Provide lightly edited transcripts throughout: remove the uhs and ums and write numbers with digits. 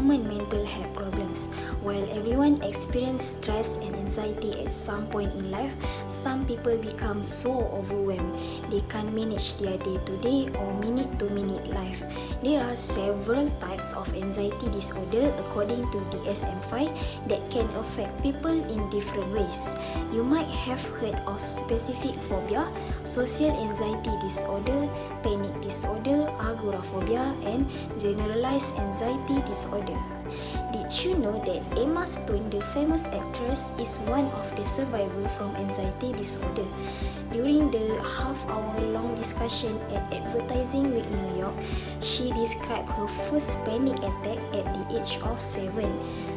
common mental health problems. While everyone experiences stress and anxiety at some point in life, some people become so overwhelmed they can't manage their day-to-day or minute-to-minute life. There are several types of anxiety disorder according to DSM-5 that can affect people in different ways. You might have heard of specific phobia, social anxiety disorder, panic disorder, agoraphobia, and generalized anxiety disorder. Did you know that Emma Stone, the famous actress, is one of the survivors from anxiety disorder? During the half-hour-long discussion at Advertising Week New York, she described her first panic attack at the age of 7.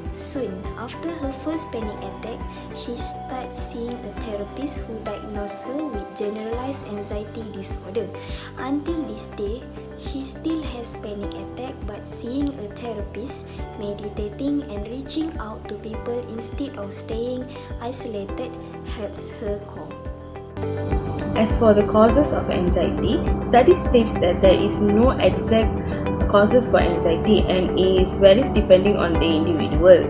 Soon after her first panic attack, she started seeing a therapist who diagnosed her with generalized anxiety disorder. Until this day, she still has panic attack, but seeing a therapist, meditating and reaching out to people instead of staying isolated helps her cope. As for the causes of anxiety, study states that there is no exact causes for anxiety and is varies depending on the individual.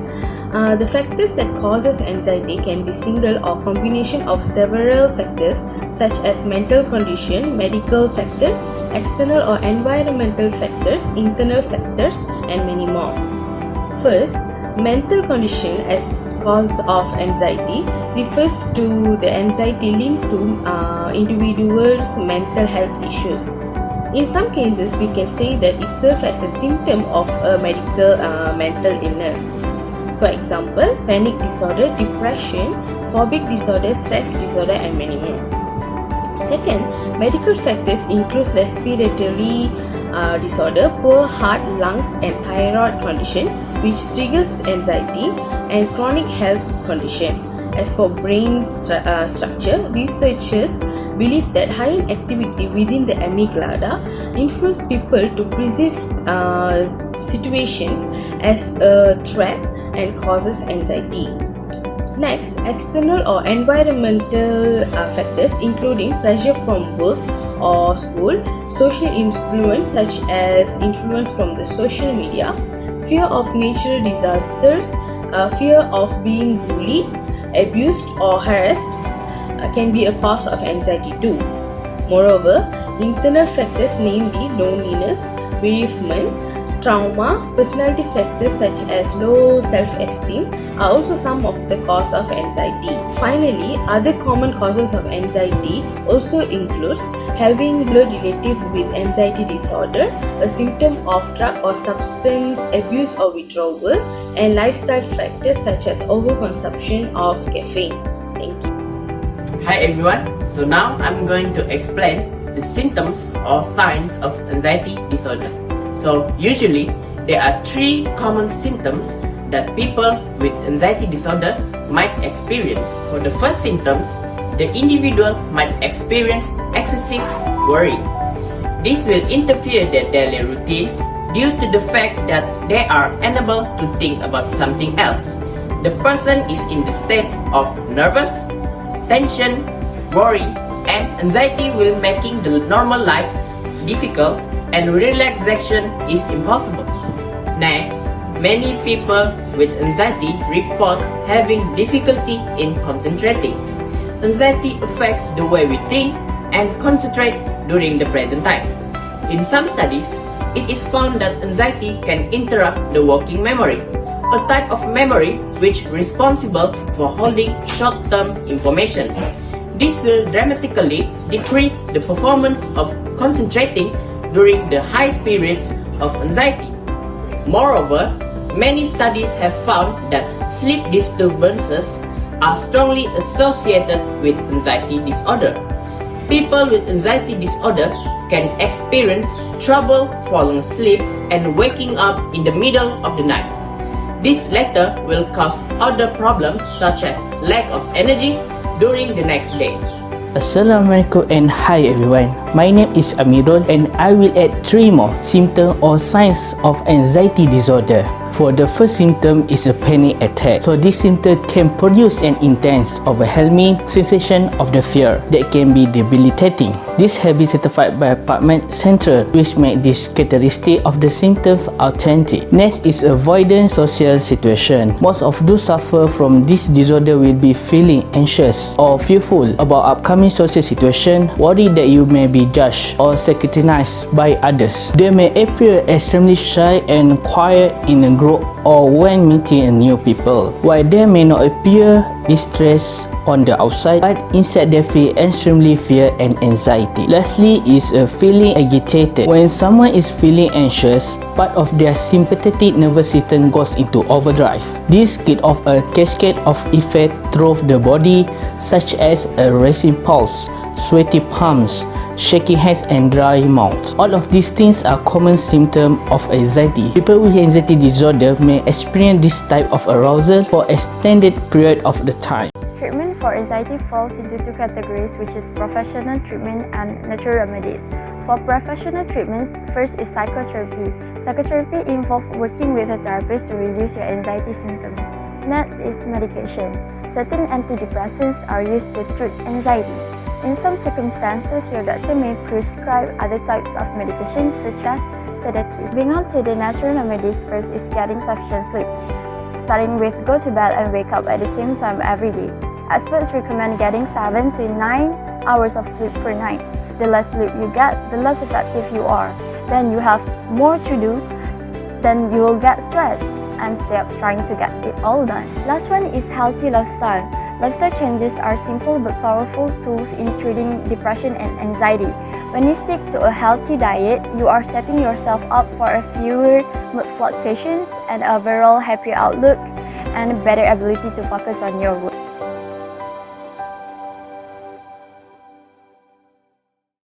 The factors that causes anxiety can be single or combination of several factors such as mental condition, medical factors, external or environmental factors, internal factors, and many more. First, mental condition as cause of anxiety refers to the anxiety linked to individuals' mental health issues. In some cases, we can say that it serves as a symptom of a mental illness. For example, panic disorder, depression, phobic disorder, stress disorder, and many more. Second, medical factors include respiratory disorder, poor heart, lungs, and thyroid condition, which triggers anxiety, and chronic health condition. As for brain structure, researchers believe that high activity within the amygdala influence people to perceive situations as a threat and causes anxiety. Next, external or environmental factors including pressure from work or school, social influence such as influence from the social media, fear of natural disasters, fear of being bullied, abused or harassed can be a cause of anxiety too. Moreover, internal factors namely loneliness, bereavement, trauma, personality factors such as low self-esteem are also some of the cause of anxiety. Finally, other common causes of anxiety also includes having blood relative with anxiety disorder, a symptom of drug or substance abuse or withdrawal, and lifestyle factors such as overconsumption of caffeine. Thank you. Hi everyone, so now I'm going to explain the symptoms or signs of anxiety disorder. So usually there are 3 common symptoms that people with anxiety disorder might experience. For the first symptoms, the individual might experience excessive worry. This will interfere their daily routine due to the fact that they are unable to think about something else. The person is in the state of nervous, tension, worry, and anxiety will making the normal life difficult and relaxation is impossible. Next, many people with anxiety report having difficulty in concentrating. Anxiety affects the way we think and concentrate during the present time. In some studies, it is found that anxiety can interrupt the working memory, a type of memory which is responsible for holding short-term information. This will dramatically decrease the performance of concentrating during the high periods of anxiety. Moreover, many studies have found that sleep disturbances are strongly associated with anxiety disorder. People with anxiety disorder can experience trouble falling asleep and waking up in the middle of the night. This latter will cause other problems such as lack of energy during the next day. Assalamualaikum and hi everyone. My name is Amirul and I will add 3 more symptoms or signs of anxiety disorder. For the first symptom is a panic attack. So this symptom can produce an intense overwhelming sensation of the fear that can be debilitating. This has been certified by PubMed Central, which make this characteristic of the symptoms authentic. Next is avoidance social situation. Most of those suffer from this disorder will be feeling anxious or fearful about upcoming social situation, worried that you may be judged or scrutinized by others. They may appear extremely shy and quiet in a group or when meeting new people, while they may not appear distressed on the outside, but inside they feel extremely fear and anxiety. Lastly is a feeling agitated. When someone is feeling anxious, part of their sympathetic nervous system goes into overdrive. This gives off a cascade of effect through the body, such as a racing pulse, sweaty palms, shaky hands and dry mouth. All of these things are common symptoms of anxiety. People with anxiety disorder may experience this type of arousal for extended period of the time. Treatment for anxiety falls into two categories, which is professional treatment and natural remedies. For professional treatments, first is psychotherapy. Psychotherapy involves working with a therapist to reduce your anxiety symptoms. Next is medication. Certain antidepressants are used to treat anxiety. In some circumstances, your doctor may prescribe other types of medication such as sedatives. Moving on to the natural remedies, first is getting sufficient sleep. Starting with go to bed and wake up at the same time every day. Experts recommend getting 7 to 9 hours of sleep per night. The less sleep you get, the less effective you are. Then you have more to do, then you will get stressed and stay up trying to get it all done. Last one is healthy lifestyle. Lifestyle changes are simple but powerful tools in treating depression and anxiety. When you stick to a healthy diet, you are setting yourself up for a fewer mood fluctuations and overall happier outlook and better ability to focus on your work.